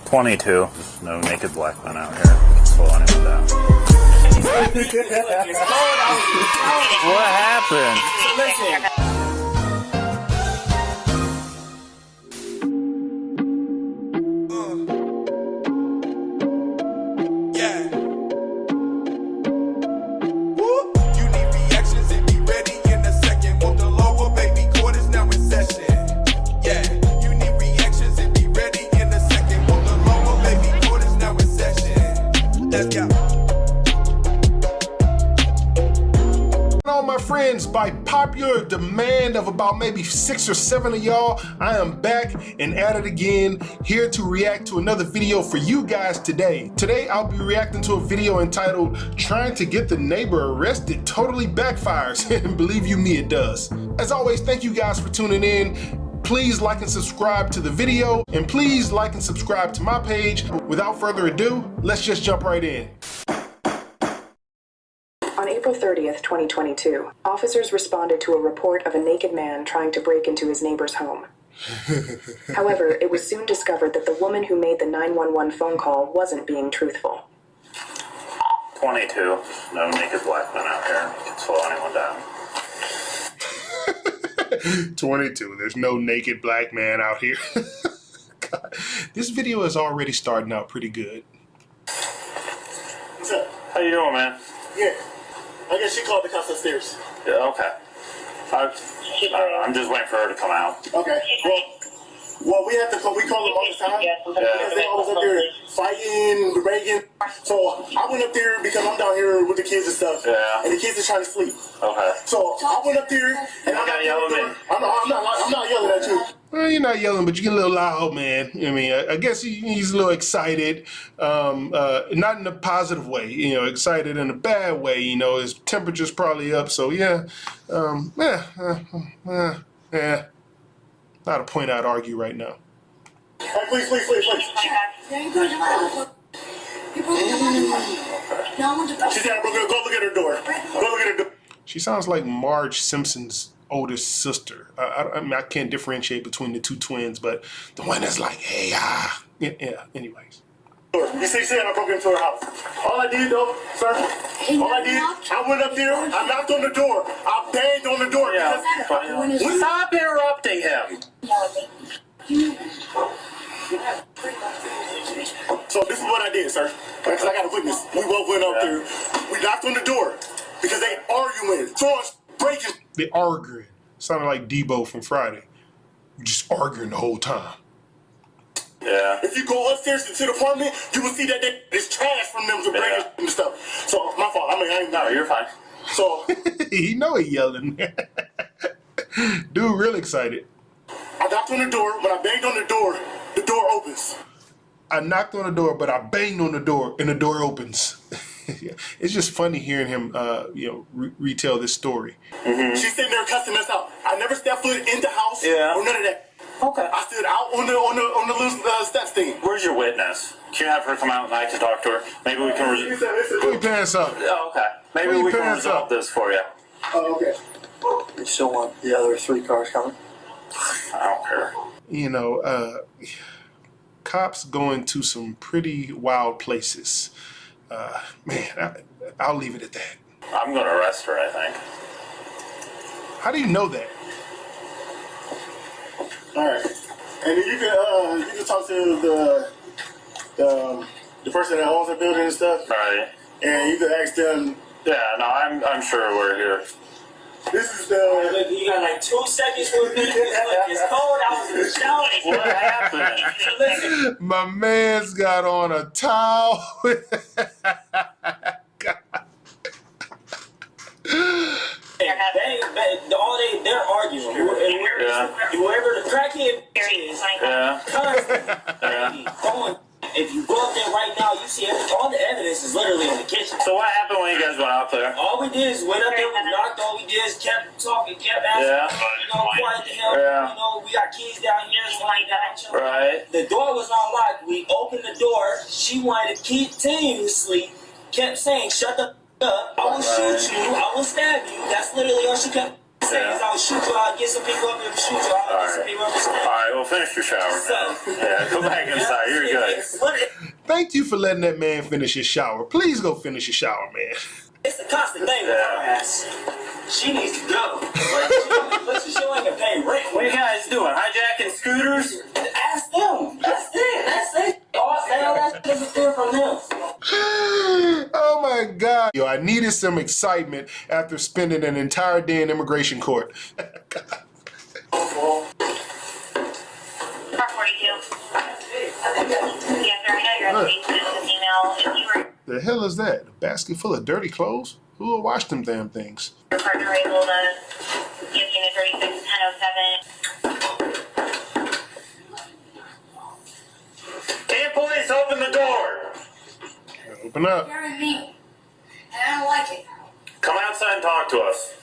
22. There's no naked black men out here. Slow anyone down. What happened? Listen. By popular demand of about maybe 6 or 7 of y'all, I am back and at it again, here to react to another video for you guys today. Today I'll be reacting to a video entitled "Trying to Get the Neighbor Arrested Totally Backfires," and believe you me, it does. As always, thank you guys for tuning in. Please like and subscribe to the video, and please like and subscribe to my page. Without further ado, let's just jump right in. On April 30th, 2022, officers responded to a report of a naked man trying to break into his neighbor's home. However, it was soon discovered that the woman who made the 911 phone call wasn't being truthful. 22. No naked black men out here. You can slow anyone down. 22. There's no naked black man out here. God, this video is already starting out pretty good. What's up? How you doing, man? Yeah. I guess she called the cops upstairs. Yeah, okay. I'm just waiting for her to come out. Okay. Well, we have to call. We call them all the time because they always up there fighting, begging. So I went up there because I'm down here with the kids and stuff. Yeah. And the kids are trying to sleep. Okay. So I went up there and I'm not yelling. I'm not yelling at you. Well, you're not yelling, but you get a little loud, man. I mean, I guess he's a little excited, not in a positive way, excited in a bad way. His temperature's probably up, so yeah, not a point I'd argue right now. Hey, please. She said, go look at her door. Go look at her door. She sounds like Marge Simpson's oldest sister. I mean, I can't differentiate between the two twins, but the one that's like, hey, yeah, anyways. You said I broke into her house. All I did, though, sir, I went up there, I knocked on the door, I banged on the door. Yeah. Stop interrupting him. So this is what I did, sir, because I got a witness. We both went up there, we knocked on the door because they arguing, throwing, breaking. They arguing. Sounded like Debo from Friday. We're just arguing the whole time. Yeah. If you go upstairs to the apartment, you will see that there's trash from them to break and stuff. So my fault. I ain't. No, you're fine. So he know he yelling. Dude, real excited. I knocked on the door. When I banged on the door opens. I knocked on the door, but I banged on the door, and the door opens. It's just funny hearing him, retell this story. Mm-hmm. She's sitting there cussing us out. I never stepped foot in the house or none of that. Okay. I stood out on the little steps thing. Where's your witness? Can you have her come out and I can talk to her? Maybe we can. Put your pants up. Oh, okay. Maybe we can resolve this for you. Oh, okay. You still want the other 3 cars coming? I don't care. Cops going to some pretty wild places. Man, I'll leave it at that. I'm going to arrest her, I think. How do you know that? All right. And then you can talk to the person that owns the building and stuff. Right. And you can ask them. Yeah, no, I'm sure we're here. This is the. You got like 2 seconds for me. It's cold. I was shouting. What happened? My man's got on a towel. They're arguing. Whoever the crackhead is, constantly. If you go up there right now, you see all the evidence is literally in the kitchen. So what happened when you guys went out there? All we did is went up there, we knocked. All we did is kept talking, kept asking. Quiet the hell. Yeah. We got kids down here, lying down. Right. The door was unlocked. We opened the door. She wanted to continuously kept saying, "Shut the up! I will shoot you. I will stab you." That's literally all she kept. I'll shoot you. I'll get some people up here to shoot you. I'll get some people up here. Alright, well finish your shower now. Yeah, go back inside. You're good. Thank you for letting that man finish his shower. Please go finish your shower, man. It's a constant thing with her ass. She needs to go. But she ain't gonna pay rent. What are you guys doing? Hijacking scooters? Ask them. That's it. That's it. All that is there from them. Oh my God. Yo, I needed some excitement after spending an entire day in immigration court. 442. Yes, sir. I know you're updating this email. If you were The hell is that? A basket full of dirty clothes? Who will wash them damn things? your partner able to give unit 361007. Hey, police, open the door! Open up. Scaring me. And I don't like it. Come outside and talk to us.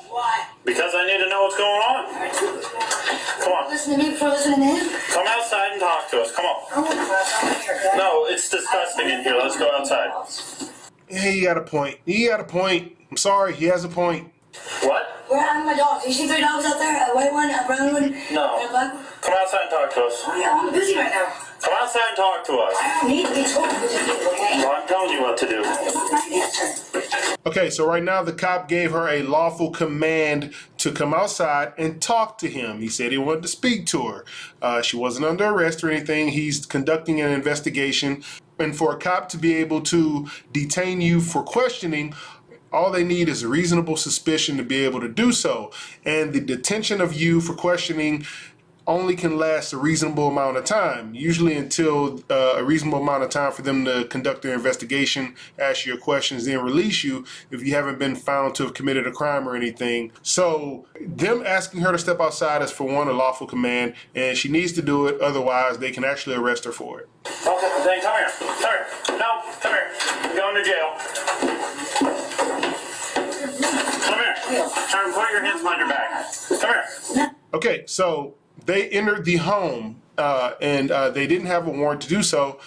Why? Because I need to know what's going on. Come on. Listen to me before listening to him? Come outside and talk to us. Come on. I want to go. No, it's disgusting in here. Let's go outside. Yeah, he got a point. He got a point. I'm sorry, he has a point. What? Where are my dogs? You see 3 dogs out there? A white one, a brown one, No. and a black one? Come outside and talk to us. Oh yeah, I'm busy right now. Come outside and talk to us. I don't need to be told to do people, okay? Well, I'm telling you what to do. It's not my answer. Okay, so right now the cop gave her a lawful command to come outside and talk to him. He said he wanted to speak to her. She wasn't under arrest or anything. He's conducting an investigation. And for a cop to be able to detain you for questioning, all they need is a reasonable suspicion to be able to do so. And the detention of you for questioning only can last a reasonable amount of time, usually until a reasonable amount of time for them to conduct their investigation, ask you your questions, then release you if you haven't been found to have committed a crime or anything. So them asking her to step outside is, for one, a lawful command, and she needs to do it, otherwise they can actually arrest her for it. Okay, then come here. Come here. No, come here. You're going to jail. Come here. Turn, put your hands behind your back. Come here. Okay, so they entered the home and they didn't have a warrant to do so.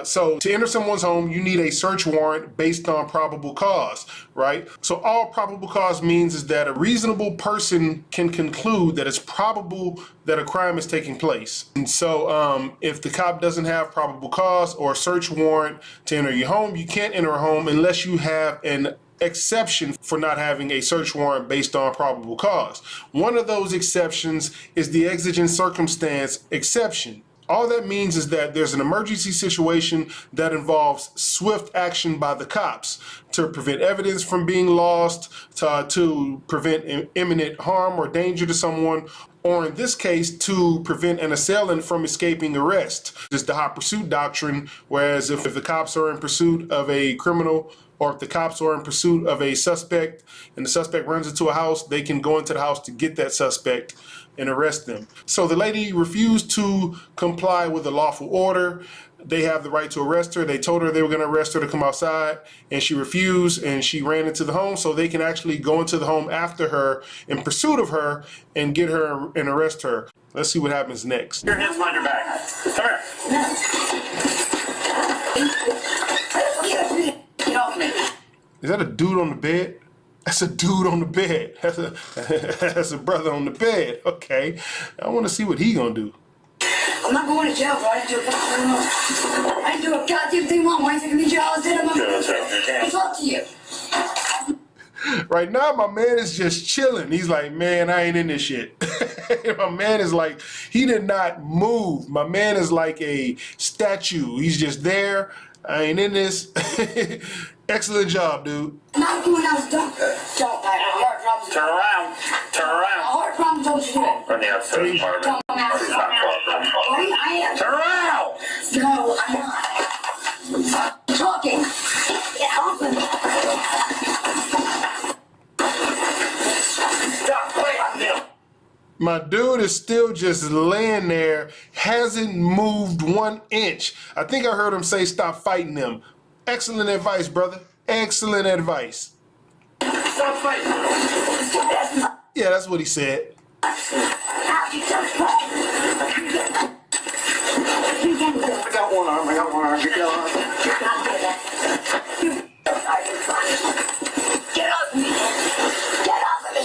So to enter someone's home, you need a search warrant based on probable cause, right? So all probable cause means is that a reasonable person can conclude that it's probable that a crime is taking place. And so if the cop doesn't have probable cause or a search warrant to enter your home, you can't enter a home unless you have an exception for not having a search warrant based on probable cause. One of those exceptions is the exigent circumstance exception. All that means is that there's an emergency situation that involves swift action by the cops to prevent evidence from being lost, to prevent imminent harm or danger to someone, or in this case, to prevent an assailant from escaping arrest. This is the hot pursuit doctrine, whereas if the cops are in pursuit of a criminal, or if the cops are in pursuit of a suspect and the suspect runs into a house, they can go into the house to get that suspect and arrest them. So the lady refused to comply with the lawful order. They have the right to arrest her. They told her they were going to arrest her to come outside, and she refused, and she ran into the home, so they can actually go into the home after her in pursuit of her and get her and arrest her. Let's see what happens next. Your hands behind your back. Come here. Get off me. Is that a dude on the bed? That's a dude on the bed. That's a brother on the bed. Okay. I want to see what he gonna do. I'm not going to jail, bro. I didn't do a goddamn wrong. I didn't do a goddamn thing wrong. Why are you taking me to jail? I did. I'm talk to you. Right now, my man is just chilling. He's like, man, I ain't in this shit. My man is like, he did not move. My man is like a statue. He's just there. I ain't in this. Excellent job, dude. I'm not doing that. Don't. I have heart problems. Turn around. Turn around. Heart problems don't you do it. Run the outside apartment. Don't ask. He's not cooperating. I am. Turn around. No, I'm not. I'm talking. Get off of me. Stop fighting him. My dude is still just laying there, hasn't moved 1 inch. I think I heard him say, stop fighting them. Excellent advice, brother. Excellent advice. Stop fighting him. Yeah, that's what he said. I got one arm. Get off me. Get off me. Get off of me.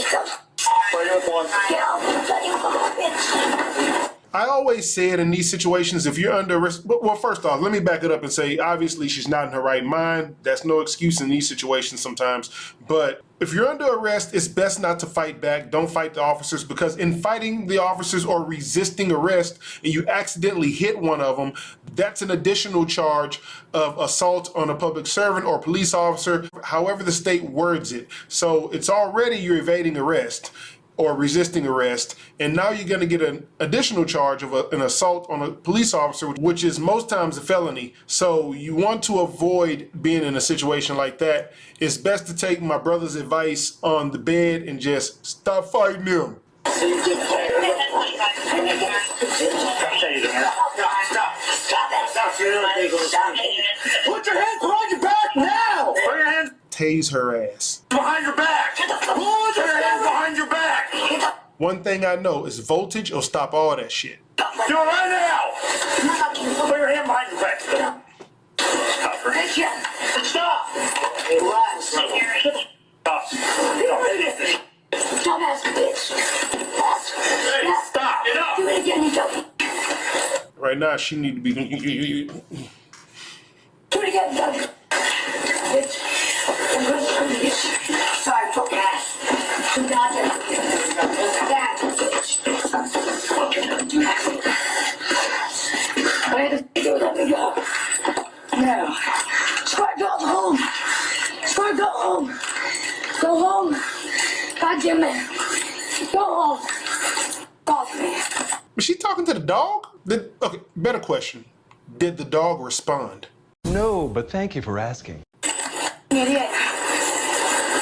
always said in these situations, if you're under arrest, well, first off, let me back it up and say, obviously she's not in her right mind. That's no excuse in these situations sometimes. But if you're under arrest, it's best not to fight back. Don't fight the officers, because in fighting the officers or resisting arrest and you accidentally hit one of them, that's an additional charge of assault on a public servant or police officer, however the state words it. So it's already you're evading arrest or resisting arrest, and now you're going to get an additional charge of an assault on a police officer, which is most times a felony. So you want to avoid being in a situation like that. It's best to take my brother's advice on the bed and just stop fighting them. Stop it. Put your hands behind your back now. Put your hands Tase her ass. behind your back. Put your hands behind your back. One thing I know is voltage will stop all that shit. Do it right now. Put your hand behind your back. Stop her. Stop. Relax. Stop. Dumbass bitch. Hey, stop. Enough. Do it again, you dumb. Right now, she need to be. Do it again, dumb. Bitch. I'm gonna screw bitch. Sorry, fuck ass. Do not that bitch. Where the f*** do let me go? No. Squirt, go home. Squirt, go home. Go home. God damn it. Go home. Off me. Was she talking to the dog? Okay, better question. Did the dog respond? No, but thank you for asking. Idiot.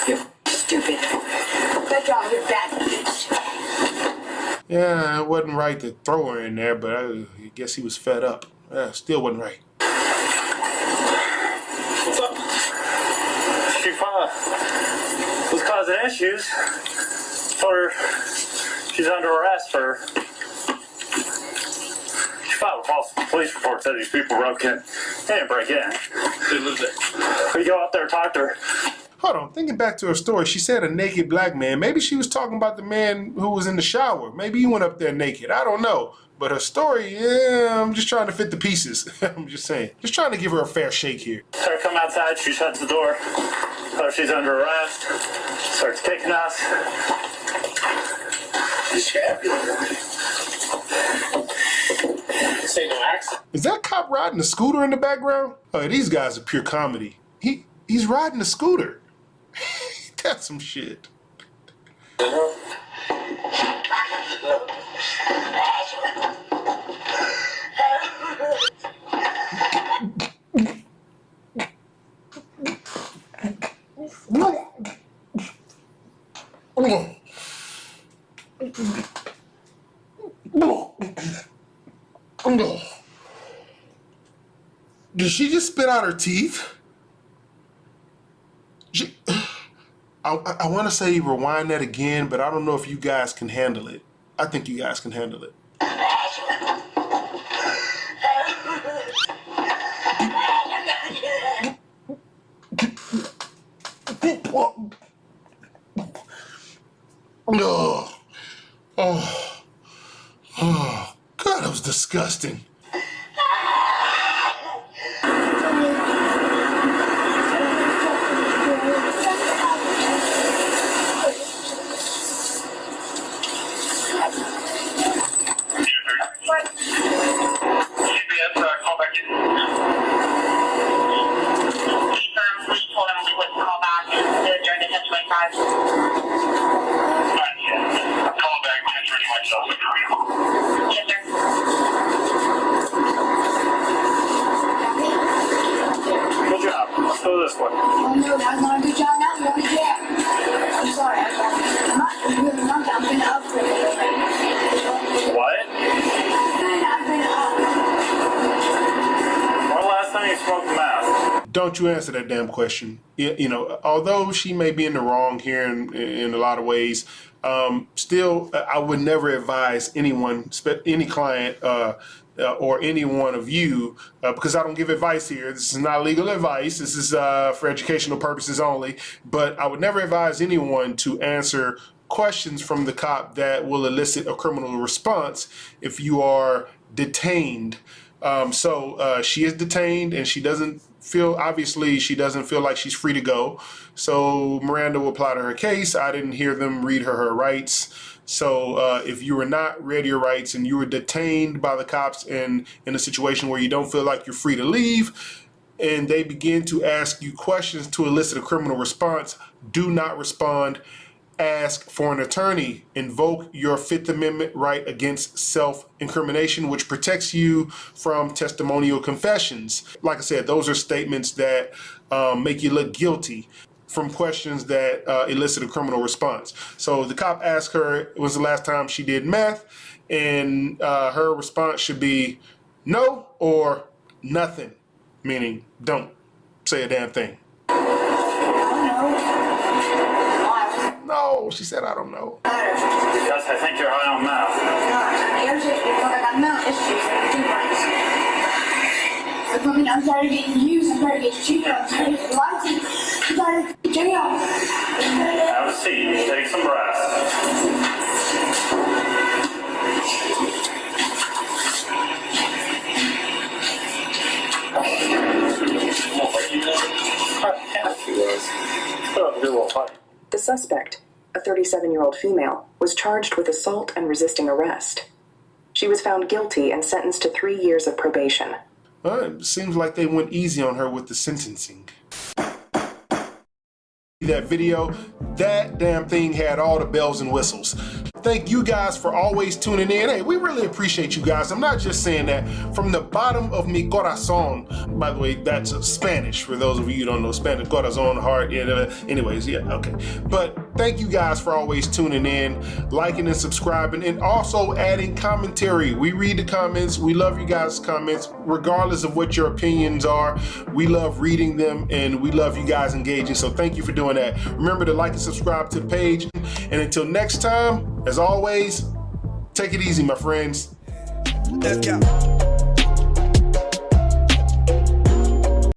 You're stupid. Good job, you're bad bitch. Yeah, it wasn't right to throw her in there, but I guess he was fed up. Still wasn't right. What's up? She was causing issues. Told her she's under arrest for. She filed a false police report, said these people broke in. They didn't break in. They lived there. We go out there and talk to her. Hold on, thinking back to her story, she said a naked black man. Maybe she was talking about the man who was in the shower. Maybe he went up there naked. I don't know. But her story, yeah, I'm just trying to fit the pieces. I'm just saying. Just trying to give her a fair shake here. So I come outside, she shuts the door. Tell her she's under arrest. Starts kicking us. This ain't no accident. Is that cop riding a scooter in the background? Oh, these guys are pure comedy. He's riding a scooter. That's some shit. Did she just spit out her teeth? I want to say rewind that again, but I don't know if you guys can handle it. I think you guys can handle it. Oh, God, that was disgusting. Oh no, that's not a good job now. You're only there. I'm sorry. I'm gonna upgrade it. What? I'm gonna upgrade. When last time you smoked meth? Don't you answer that damn question. You know, although she may be in the wrong here in a lot of ways, still, I would never advise anyone, any client, or any one of you, because I don't give advice here. This is not legal advice. This is for educational purposes only. But I would never advise anyone to answer questions from the cop that will elicit a criminal response if you are detained. She is detained, and she doesn't feel, obviously she doesn't feel like she's free to go. So Miranda will apply to her case. I didn't hear them read her rights. So if you were not read your rights and you were detained by the cops in a situation where you don't feel like you're free to leave, and they begin to ask you questions to elicit a criminal response, do not respond. Ask for an attorney. Invoke your Fifth Amendment right against self-incrimination, which protects you from testimonial confessions. Like I said, those are statements that make you look guilty from questions that elicit a criminal response. So the cop asked her, when was the last time she did meth? And her response should be no or nothing, meaning don't say a damn thing. No, she said, I don't know. Because I think you're high on mouth. I'm trying to get used, I'm trying to get cheaper, I'm trying to get license, I'm trying to get jail. Have a seat, take some breaths. The suspect, a 37-year-old female, was charged with assault and resisting arrest. She was found guilty and sentenced to 3 years of probation. It seems like they went easy on her with the sentencing. That video, that damn thing had all the bells and whistles. Thank you guys for always tuning in. Hey, we really appreciate you guys. I'm not just saying that from the bottom of mi corazon. By the way, that's Spanish for those of you who don't know Spanish. Corazon, heart. Yeah, anyways, yeah, okay. But thank you guys for always tuning in, liking and subscribing, and also adding commentary. We read the comments. We love you guys' comments, regardless of what your opinions are. We love reading them, and we love you guys engaging. So thank you for doing that. Remember to like and subscribe to the page. And until next time, as always, take it easy, my friends. Let's go.